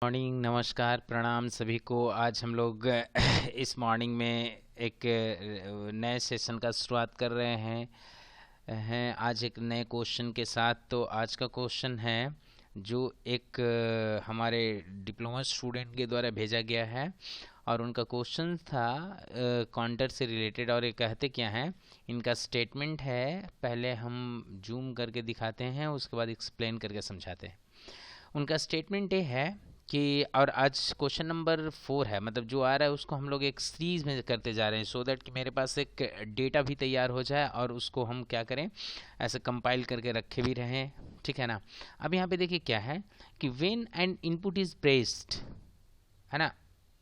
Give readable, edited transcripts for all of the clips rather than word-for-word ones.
Morning, नमस्कार, प्रणाम सभी को। आज हम लोग इस मॉर्निंग में एक नए सेशन का शुरुआत कर रहे हैं आज एक नए क्वेश्चन के साथ। तो आज का क्वेश्चन है जो एक हमारे डिप्लोमा स्टूडेंट के द्वारा भेजा गया है और उनका क्वेश्चन था काउंटर से रिलेटेड। और ये कहते क्या हैं, इनका स्टेटमेंट है। पहले हम जूम करके दिखाते हैं, उसके बाद एक्सप्लेन करके समझाते हैं। उनका स्टेटमेंट ये है कि, और आज क्वेश्चन नंबर 4 है, मतलब जो आ रहा है उसको हम लोग एक सीरीज में करते जा रहे हैं सो दैट कि मेरे पास एक डेटा भी तैयार हो जाए और उसको हम क्या करें, ऐसे कंपाइल करके रखे भी रहें, ठीक है ना। अब यहाँ पे देखिए क्या है कि when an input is pressed, है ना,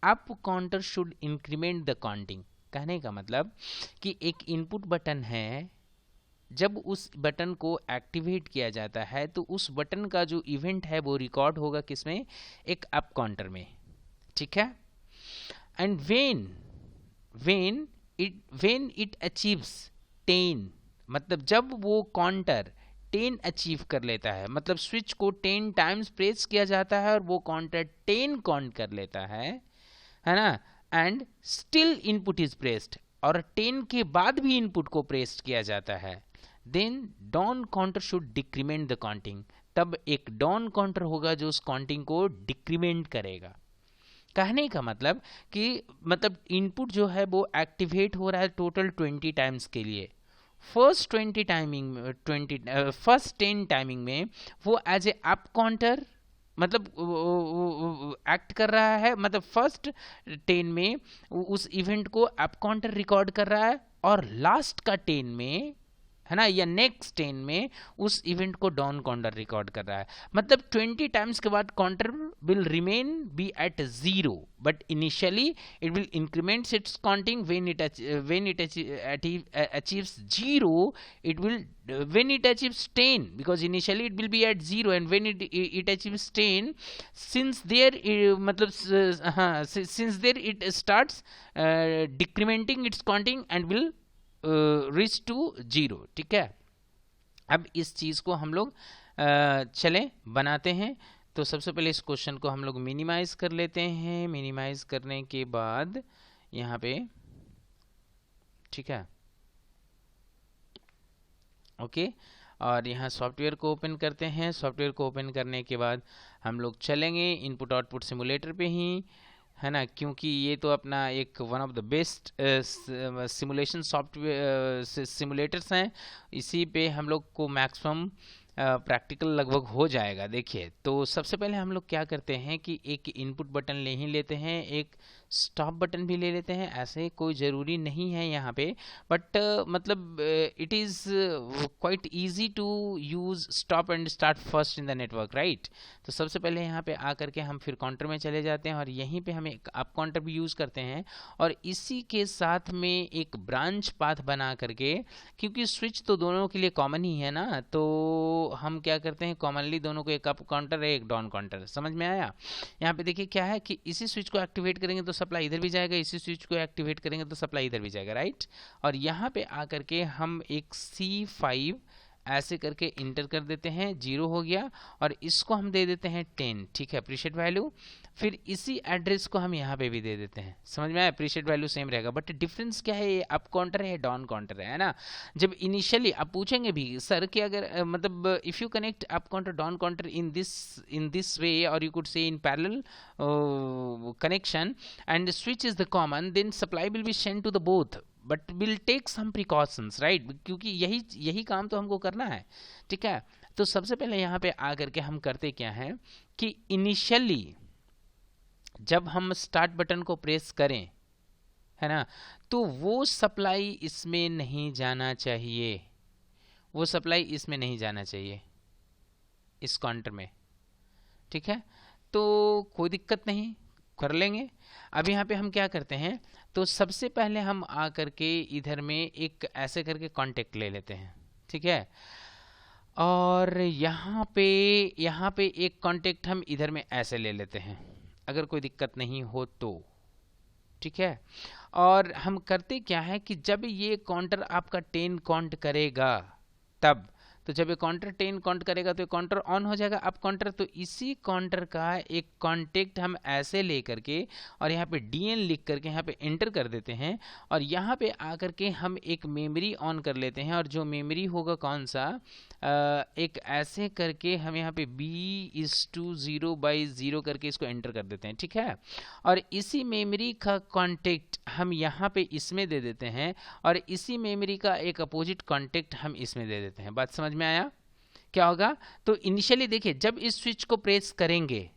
up counter should increment the counting. कहने का मतलब कि एक इनपुट बटन है, जब उस बटन को एक्टिवेट किया जाता है तो उस बटन का जो इवेंट है वो रिकॉर्ड होगा किसमें, एक अप काउंटर में, ठीक है। एंड व्हेन इट अचीव्स 10, मतलब जब वो काउंटर 10 अचीव कर लेता है, मतलब स्विच को 10 टाइम्स प्रेस किया जाता है और वो काउंटर 10 काउंट कर लेता है ना। And still input is pressed, और 10 के बाद भी इनपुट को प्रेस किया जाता है, then down counter should decrement the counting. तब एक डाउन काउंटर होगा जो उस काउंटिंग को डिक्रीमेंट करेगा। कहने का मतलब कि मतलब इनपुट जो है वो एक्टिवेट हो रहा है टोटल 20 टाइम्स के लिए। फर्स्ट 10 टाइमिंग में वो एज ए अप काउंटर मतलब एक्ट कर रहा है, मतलब फर्स्ट 10 में उस इवेंट को अप काउंटर रिकॉर्ड कर रहा है, और लास्ट का 10 में, है ना, या नेक्स्ट 10 में उस इवेंट को डाउन काउंटर रिकॉर्ड कर रहा है। मतलब 20 टाइम्स के बाद counter will remain be at 0, but initially it will increment its counting when it achieves 0, it will when it achieves 10, because initially it will be at 0, and when it achieves 10, since there since there it starts decrementing its counting and will reach to 0, ठीक है। अब इस चीज़ को हम लोग चलें बनाते हैं। तो सबसे पहले इस क्वेश्चन को हम लोग मिनिमाइज कर लेते हैं। मिनिमाइज करने के बाद यहाँ पे, ठीक है, ओके, और यहाँ सॉफ्टवेयर को ओपन करते हैं। सॉफ्टवेयर को ओपन करने के बाद हम लोग चलेंगे इनपुट आउटपुट सिमुलेटर पे ही, है ना, क्योंकि ये तो अपना एक one of the best simulation software simulators हैं। इसी पे हम लोग को मैक्सिमम प्रैक्टिकल लगभग हो जाएगा। देखिए, तो सबसे पहले हम लोग क्या करते हैं कि एक इनपुट बटन ले ही लेते हैं, एक स्टॉप बटन भी ले लेते हैं। ऐसे कोई ज़रूरी नहीं है यहाँ पे, बट मतलब it is quite easy to use stop and start first in the network, right. तो सबसे पहले यहाँ पे आकर के हम फिर काउंटर में चले जाते हैं और यहीं पे हम एक अप काउंटर भी यूज़ करते हैं, और इसी के साथ में एक ब्रांच पाथ बना करके, क्योंकि स्विच तो दोनों के लिए कॉमन ही है ना, तो हम क्या करते हैं, कॉमनली दोनों को, एक अप काउंटर है एक डाउन काउंटर। समझ में आया। यहाँ पे देखिए क्या है कि इसी स्विच को एक्टिवेट करेंगे तो सप्लाई इधर भी जाएगा, इसी स्विच को एक्टिवेट करेंगे तो सप्लाई इधर भी जाएगा, राइट। और यहाँ पे आकर के हम एक C5 ऐसे करके इंटर कर देते हैं, 0 हो गया, और इसको हम दे देते हैं 10, ठीक है, अप्रिशिएट वैल्यू। फिर इसी एड्रेस को हम यहाँ पे भी दे देते हैं। समझ में आया, अप्रिशिएट वैल्यू सेम रहेगा, बट डिफरेंस क्या है, ये अप काउंटर है डाउन काउंटर है ना। जब इनिशियली आप पूछेंगे भी सर कि अगर मतलब if you connect up counter down counter in this way, और you could say in parallel connection, and the switch is the common, then supply will be sent to the both, but will take some precautions, right, क्योंकि यही काम तो हमको करना है, ठीक है। तो सबसे पहले यहाँ पे आकर के हम करते क्या है कि इनिशियली जब हम स्टार्ट बटन को प्रेस करें, है ना, तो वो सप्लाई इसमें नहीं जाना चाहिए, वो सप्लाई इसमें नहीं जाना चाहिए, इस काउंटर में, ठीक है। तो कोई दिक्कत नहीं, कर लेंगे। अब यहाँ पे हम क्या करते हैं, तो सबसे पहले हम आ करके इधर में एक ऐसे करके कांटेक्ट ले लेते हैं, ठीक है। और यहाँ पे एक कांटेक्ट हम इधर में ऐसे ले लेते हैं, अगर कोई दिक्कत नहीं हो तो, ठीक है। और हम करते क्या है कि जब ये काउंटर आपका 10 काउंट करेगा तब, तो जब ये काउंटर 10 काउंट करेगा तो ये काउंटर ऑन हो जाएगा। अब काउंटर, तो इसी काउंटर का एक कॉन्टेक्ट हम ऐसे ले करके और यहाँ पे DN लिख करके यहाँ पे एंटर कर देते हैं और यहाँ पे आकर के हम एक मेमोरी ऑन कर लेते हैं और जो मेमोरी होगा कौन सा, एक ऐसे करके हम यहाँ पे B/0/0 करके इसको एंटर कर देते हैं, ठीक है। और इसी मेमोरी का कॉन्टेक्ट हम यहाँ पे इसमें दे देते हैं और इसी मेमोरी का एक अपोजिट कॉन्टेक्ट हम इसमें दे देते हैं। बात समझ में आया? क्या होगा, तो इनिशियली देखिए जब इस स्विच को प्रेस करेंगे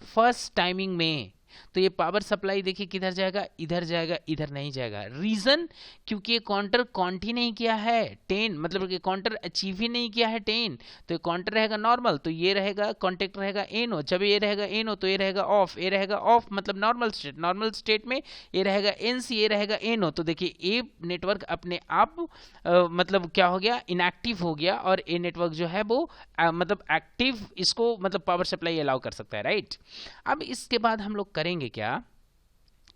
फर्स्ट टाइमिंग में तो ये पावर सप्लाई देखिए किधर जाएगा, इधर जाएगा, इधर नहीं जाएगा। रीजन, क्योंकि ये काउंटर काउंट ही नहीं किया है 10, मतलब कि काउंटर अचीव ही नहीं किया है 10, तो ये काउंटर रहेगा नॉर्मल, तो ये रहेगा कॉन्टेक्ट रहेगा एनो। जब ये रहेगा एनो तो ये रहेगा ऑफ, ये रहेगा ऑफ मतलब नॉर्मल स्टेट, नॉर्मल स्टेट में ये रहेगा NC, ये रहेगा एनो। तो देखिए ए नेटवर्क अपने आप मतलब क्या हो गया, इनएक्टिव हो गया और ए नेटवर्क जो है वो मतलब एक्टिव, इसको मतलब पावर सप्लाई अलाउ कर सकता है, राइट। अब इसके बाद हम लोग करेंगे क्या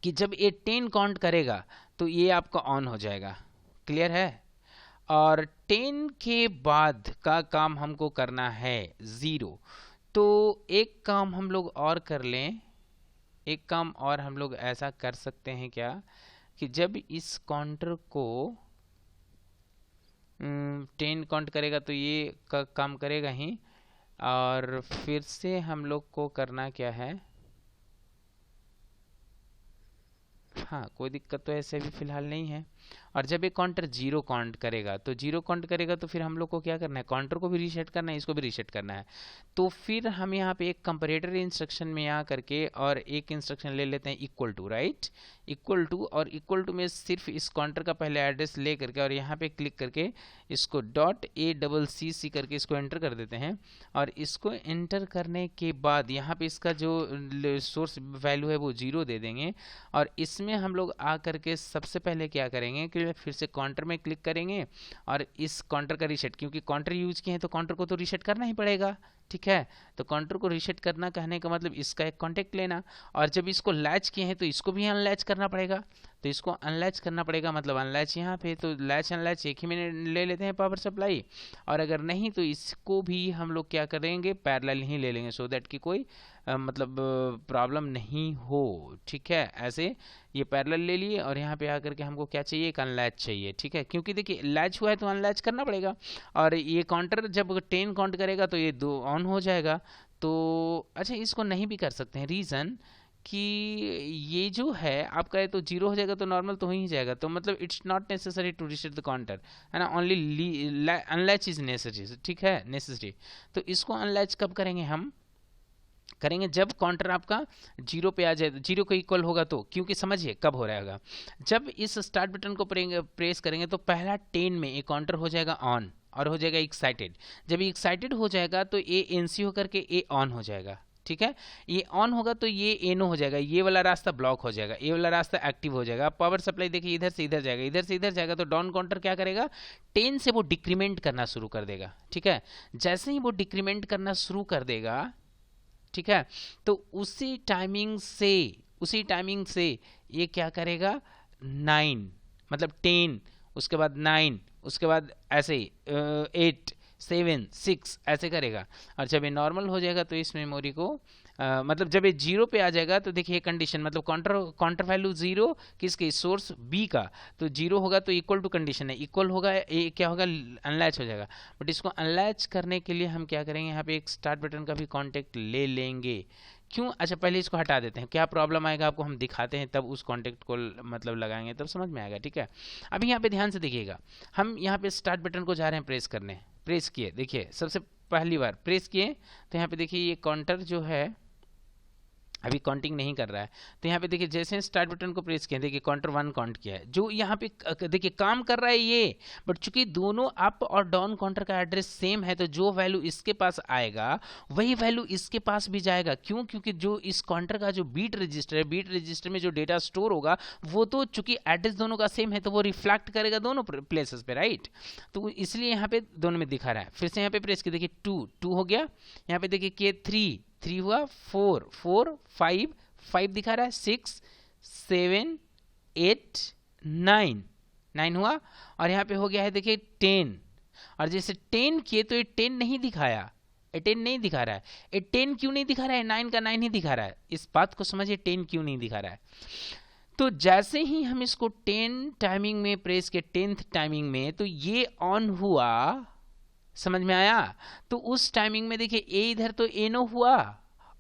कि जब ये 10 काउंट करेगा तो ये आपका ऑन हो जाएगा, क्लियर है। और 10 के बाद का काम हमको करना है 0। तो एक काम हम लोग और कर लें, एक काम और हम लोग ऐसा कर सकते हैं क्या कि जब इस काउंटर को 10 काउंट करेगा तो ये काम करेगा ही, और फिर से हम लोग को करना क्या है, हाँ कोई दिक्कत तो ऐसे भी फिलहाल नहीं है। और जब ये काउंटर 0 काउंट करेगा तो 0 काउंट करेगा तो फिर हम लोग को क्या करना है, काउंटर को भी रीसेट करना है, इसको भी रीसेट करना है। तो फिर हम यहाँ पे एक कंपैरेटर इंस्ट्रक्शन में आ करके और एक इंस्ट्रक्शन ले लेते हैं equal to, right, equal to. और इक्वल टू में सिर्फ इस काउंटर का पहले एड्रेस ले करके और यहाँ पे क्लिक करके इसको .ACC करके इसको एंटर कर देते हैं। और इसको एंटर करने के बाद यहाँ पे इसका जो सोर्स वैल्यू है वो 0 दे देंगे। और इसमें हम लोग आ करके सबसे पहले क्या करेंगे कि फिर से काउंटर में क्लिक करेंगे और इस काउंटर का रीसेट, क्योंकि काउंटर यूज किए हैं तो काउंटर को तो रीसेट करना ही पड़ेगा, ठीक है। तो काउंटर को रीसेट करना कहने का मतलब इसका एक कॉन्टेक्ट लेना, और जब इसको लैच किए हैं तो इसको भी अनलैच करना पड़ेगा। तो इसको अनलैच करना पड़ेगा, मतलब अनलैच यहाँ पे, तो लैच अनलैच एक ही में ले लेते हैं पावर सप्लाई। और अगर नहीं तो इसको भी हम लोग क्या करेंगे, पैरेलल ही ले लेंगे, सो दैट कि कोई मतलब प्रॉब्लम नहीं हो, ठीक है। ऐसे ये पैरेलल ले लिए और यहाँ पे आकर के हमको क्या चाहिए, एक अनलैच चाहिए, ठीक है, क्योंकि देखिए लैच हुआ है तो अनलैच करना पड़ेगा। और ये काउंटर जब 10 काउंट करेगा तो ये 2 ऑन हो जाएगा। तो अच्छा इसको नहीं भी कर सकते हैं, रीज़न कि ये जो है आपका तो 0 हो जाएगा तो नॉर्मल तो हो ही जाएगा, तो मतलब it's not necessary to reset the counter, है ना, ओनली अनलैच इज नेसेसरी, ठीक है, नेसेसरी। तो इसको अनलैच कब करेंगे, हम करेंगे जब काउंटर आपका 0 पे आ जाए, 0 के इक्वल होगा तो, क्योंकि समझिए कब हो रहेगा, जब इस स्टार्ट बटन को प्रेस करेंगे तो पहला 10 में ये काउंटर हो जाएगा ऑन और हो जाएगा एक्साइटेड। जब ये एक्साइटेड हो जाएगा तो ये NC होकर के ये ऑन हो जाएगा, ठीक है। ये ऑन होगा तो ये एनो हो जाएगा, ये वाला रास्ता ब्लॉक हो जाएगा, ये वाला रास्ता एक्टिव हो जाएगा। पावर सप्लाई देखिए इधर से इधर जाएगा, इधर से इधर जाएगा, तो डाउन काउंटर क्या करेगा, 10 से वो डिक्रीमेंट करना शुरू कर देगा, ठीक है। जैसे ही वो डिक्रीमेंट करना शुरू कर देगा, ठीक है, तो उसी टाइमिंग से ये क्या करेगा, 9 मतलब 10, उसके बाद 9, उसके बाद ऐसे 8 7 6 ऐसे करेगा। और जब ये नॉर्मल हो जाएगा तो इस मेमोरी को मतलब जब ये 0 पे आ जाएगा तो देखिए कंडीशन, मतलब काउंटर वैल्यू 0 किसके, सोर्स B का, तो 0 होगा तो इक्वल टू कंडीशन है, इक्वल होगा ये क्या होगा, अनलैच हो जाएगा। बट इसको अनलैच करने के लिए हम क्या करेंगे, यहाँ पे एक स्टार्ट बटन का भी कॉन्टेक्ट ले लेंगे। क्यों, अच्छा पहले इसको हटा देते हैं, क्या प्रॉब्लम आएगा आपको हम दिखाते हैं, तब उस कॉन्टेक्ट को मतलब लगाएंगे तब समझ में आएगा, ठीक है। अभी यहाँ पे ध्यान से देखिएगा, हम यहाँ पे स्टार्ट बटन को जा रहे हैं प्रेस करने, प्रेस किए, देखिए सबसे पहली बार प्रेस किए तो यहाँ पे देखिए ये काउंटर जो है अभी काउंटिंग नहीं कर रहा है। तो यहाँ पे देखिए जैसे स्टार्ट बटन को प्रेस किया, देखिए काउंटर 1 काउंट किया है, जो यहाँ पे देखिए काम कर रहा है ये, बट चूंकि दोनों अप और डाउन काउंटर का एड्रेस सेम है तो जो वैल्यू इसके पास आएगा वही वैल्यू इसके पास भी जाएगा। क्यों, क्योंकि जो इस काउंटर का जो बीट रजिस्टर है, बीट रजिस्टर में जो डेटा स्टोर होगा वो तो चूंकि एड्रेस दोनों का सेम है तो वो रिफ्लेक्ट करेगा दोनों प्लेसेस पे, राइट। तो इसलिए यहाँ पे दोनों में दिखा रहा है। फिर से यहाँ पे प्रेस किया, देखिए 2 हो गया, यहाँ पे देखिए कि 3 हुआ, 4 5 दिखा रहा है, 6 7 8 9 हुआ, और यहाँ पे हो गया है देखिए 10। और जैसे 10 किए तो ये 10 नहीं दिखाया, ये 10 नहीं दिखा रहा है। ये 10 क्यों नहीं दिखा रहा है? 9 का 9 ही दिखा रहा है। इस बात को समझिए 10 क्यों नहीं दिखा रहा है। तो जैसे ही हम इसको 10 टाइमिंग में प्रेस के 10th टाइमिंग में, तो ये ऑन हुआ, समझ में आया? तो उस टाइमिंग में देखिए ए इधर तो एनो हुआ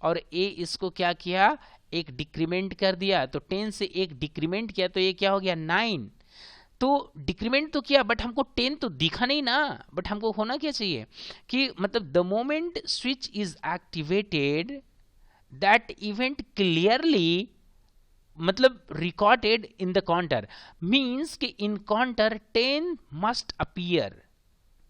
और ए इसको क्या किया, एक डिक्रीमेंट कर दिया। तो 10 से एक डिक्रीमेंट किया तो ये क्या हो गया 9। तो डिक्रीमेंट तो किया बट हमको 10 तो दिखा नहीं ना। बट हमको होना क्या चाहिए कि मतलब the moment switch is activated that event clearly मतलब recorded in the counter, means कि in counter 10 must appear,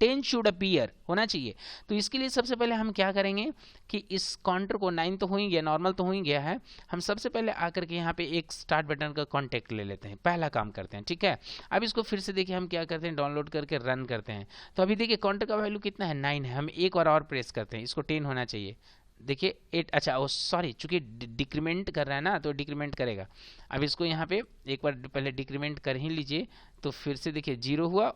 10 should appear होना चाहिए। तो इसके लिए सबसे पहले हम क्या करेंगे कि इस काउंटर को 9 तो हो ही गया, नॉर्मल तो हो ही गया है, हम सबसे पहले आकर के यहाँ पे एक स्टार्ट बटन का कांटेक्ट ले लेते हैं, पहला काम करते हैं, ठीक है। अब इसको फिर से देखिए हम क्या करते हैं, डाउनलोड करके रन करते हैं। तो अभी देखिए काउंटर का वैल्यू कितना है 9 है, हम एक बार और प्रेस करते हैं, इसको 10 होना चाहिए। देखिए 8, अच्छा ओ सॉरी, चूंकि डिक्रीमेंट कर रहा है ना तो डिक्रीमेंट करेगा। अब इसको यहाँ पे एक बार पहले डिक्रीमेंट कर ही लीजिए। तो फिर से देखिए 0 हुआ,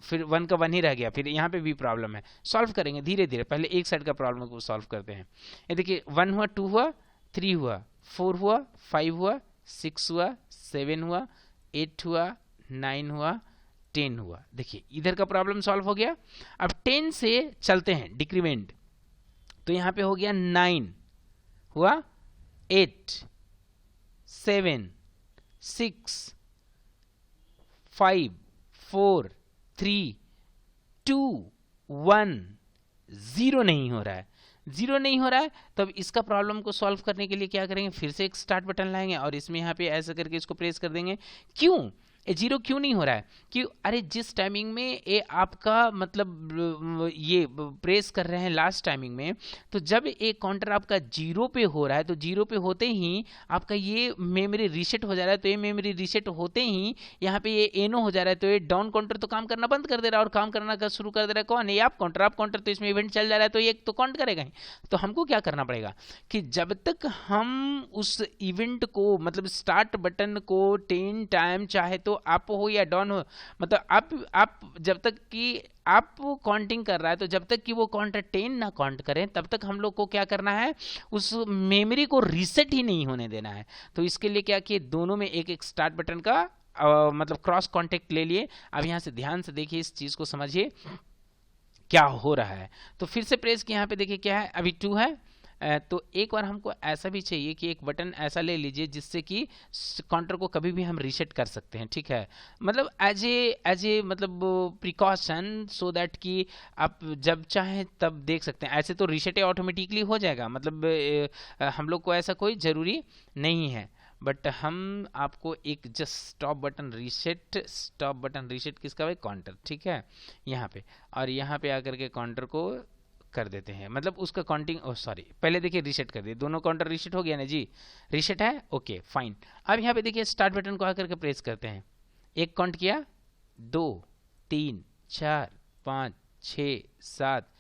फिर 1 का 1 ही रह गया, फिर यहाँ पे भी प्रॉब्लम है। सॉल्व करेंगे धीरे धीरे, पहले एक साइड का प्रॉब्लम को सॉल्व करते हैं। ये देखिए 1 हुआ, 2 हुआ, 3 हुआ, 4 हुआ, 5 हुआ, 6 हुआ, 7 हुआ, 8 हुआ, 9 हुआ, 10 हुआ। देखिए इधर का प्रॉब्लम सॉल्व हो गया। अब 10 से चलते हैं डिक्रीमेंट, तो यहाँ पे हो गया 9 हुआ, 8, 7, 6, 5, 4, 3, 2, 1, 0 नहीं हो रहा है। 0 नहीं हो रहा है तो अब इसका प्रॉब्लम को सॉल्व करने के लिए क्या करेंगे, फिर से एक स्टार्ट बटन लाएंगे और इसमें यहाँ पे ऐसा करके इसको प्रेस कर देंगे। क्यों ये 0 क्यों नहीं हो रहा है? कि अरे जिस टाइमिंग में ये आपका मतलब ये प्रेस कर रहे हैं लास्ट टाइमिंग में, तो जब एक काउंटर आपका 0 पे हो रहा है तो 0 पे होते ही आपका ये मेमोरी रीसेट हो जा रहा है। तो ये मेमोरी रीसेट होते ही यहाँ पे ये एनो हो जा रहा है, तो ये डाउन काउंटर तो काम करना बंद कर दे रहा है और काम करना शुरू कर दे रहा है कौन, ये आप काउंटर। तो इसमें इवेंट चल जा रहा है तो ये तो काउंट करेगा ही। तो हमको क्या करना पड़ेगा कि जब तक हम उस इवेंट को मतलब स्टार्ट बटन को 10 टाइम चाहे तो अप हो या डाउन हो, मतलब आप जब तक कि आप काउंटिंग कर रहा है तो जब तक कि वो काउंटर 10 ना काउंट करें तब तक हम लोग को क्या करना है, उस मेमोरी को रीसेट ही नहीं होने देना है। तो इसके लिए क्या किए, दोनों में एक एक स्टार्ट बटन का मतलब क्रॉस कॉन्टेक्ट ले लिए। अब यहाँ से ध्यान से देखिए, इस चीज को समझिए क्या हो रहा है। तो फिर से प्रेस किया, यहाँ पे देखिए क्या है, अभी 2 है। तो एक बार हमको ऐसा भी चाहिए कि एक बटन ऐसा ले लीजिए जिससे कि काउंटर को कभी भी हम रीसेट कर सकते हैं, ठीक है। मतलब एज ए मतलब प्रिकॉशन, सो दैट कि आप जब चाहें तब देख सकते हैं। ऐसे तो रीसेट ऑटोमेटिकली हो जाएगा, मतलब हम लोग को ऐसा कोई ज़रूरी नहीं है। बट हम आपको एक जस्ट स्टॉप बटन रीसेट किसका भाई, काउंटर, ठीक है, यहाँ पे। और यहाँ पे आकर के काउंटर को कर देते हैं, मतलब उसका काउंटिंग, ओ सॉरी, पहले देखिए रीसेट कर दिए, दोनों काउंटर रीसेट हो गया ना जी, रीसेट है, ओके फाइन। अब यहाँ पे देखिए स्टार्ट बटन को आकर के प्रेस करते हैं, एक काउंट किया, 2, 3, 4, 5, 6, 7,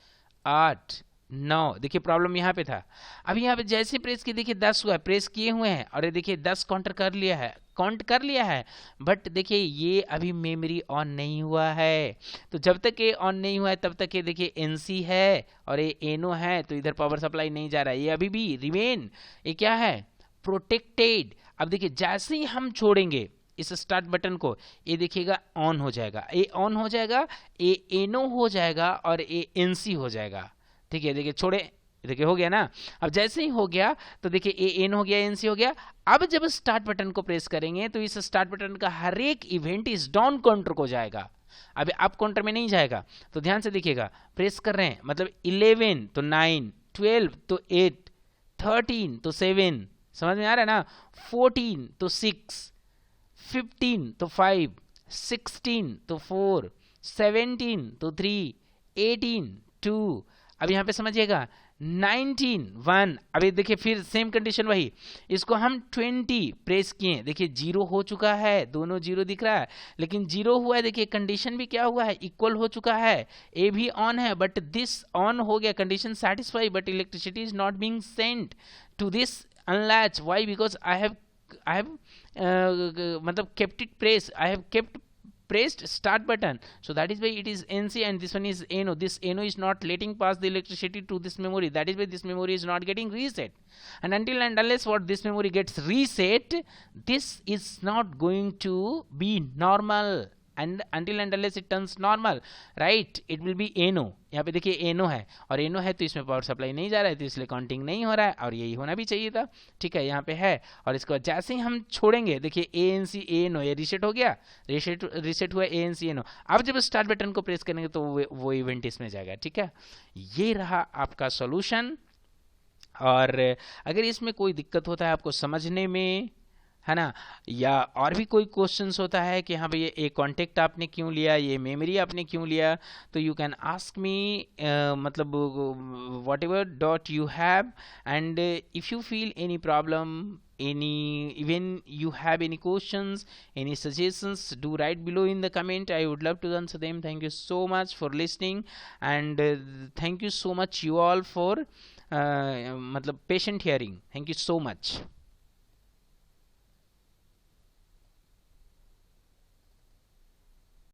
8, 9, देखिए प्रॉब्लम यहाँ पे था। अब यहाँ पे जैसे प्रेस किए देखिए 10 हुआ है, प्रेस किए हुए हैं और ये देखिए 10 काउंट कर लिया है, बट देखिए ये अभी मेमोरी ऑन नहीं हुआ है। तो जब तक ये ऑन नहीं हुआ है तब तक ये देखिए एनसी है और ये एनो है, तो इधर पावर सप्लाई नहीं जा रहा है, ये अभी भी रिमेन, ये क्या है, प्रोटेक्टेड। अब देखिए जैसे ही हम छोड़ेंगे इस स्टार्ट बटन को, ये देखिएगा ऑन हो जाएगा, ये ऑन हो जाएगा, ये एनो हो जाएगा और ये एनसी हो जाएगा, ठीक है। देखिए छोड़े, देखिए हो गया ना। अब जैसे ही हो गया तो देखिए ए एन हो गया, एनसी हो गया। अब जब स्टार्ट बटन को प्रेस करेंगे तो इस स्टार्ट बटन का हर एक इवेंट इस डाउन काउंटर को जाएगा, अब अप काउंटर में नहीं जाएगा। तो ध्यान से देखिएगा, प्रेस कर रहे हैं, मतलब 11 तो 9, 12 तो 8, 13 तो 7, समझ में आ रहा है ना, 14 तो 6, 15 तो 5, 16 तो 4, 17 तो 3, 18 2, अब यहां पे समझिएगा 19 1। अभी देखिए फिर सेम कंडीशन वही, इसको हम 20 प्रेस किए, देखिए 0 हो चुका है, दोनों 0 दिख रहा है, लेकिन 0 हुआ है, देखिए कंडीशन भी क्या हुआ है, इक्वल हो चुका है, ए भी ऑन है, बट दिस ऑन हो गया, condition satisfy, but electricity is not being sent to this unlatch, why, because I have मतलब kept it press, I have kept pressed start button, so that is why it is NC and this one is NO. This NO is not letting pass the electricity to this memory, that is why this memory is not getting reset. And until and unless what this memory gets reset, this is not going to be normal, and until and unless it turns normal, right, it will be NO. यहाँ पे देखिए NO है, और NO है तो इसमें power supply नहीं जा रहा है, तो इसलिए काउंटिंग नहीं हो रहा है, और यही होना भी चाहिए था, ठीक है, यहाँ पे है। और इसके बाद जैसे ही हम छोड़ेंगे, देखिए ANC ANO ये रीसेट हो गया, रीसेट हुआ ANC ANO। अब जब स्टार्ट बटन को प्रेस करेंगे तो वो इवेंट इसमें जाएगा, ठीक है। ये रहा आपका सॉल्यूशन। और अगर इसमें कोई दिक्कत होता है आपको समझने में, है ना, या और भी कोई क्वेश्चंस होता है कि हाँ भैया ये कॉन्टेक्ट आपने क्यों लिया, ये मेमोरी आपने क्यों लिया, तो यू कैन आस्क मी, मतलब what ever dot U have, and if you feel any problem, even you have any questions, any suggestions, do write below in the comment. I would love to answer them. Thank you so much for listening, and thank you so much you all for मतलब patient hearing. Thank you so much.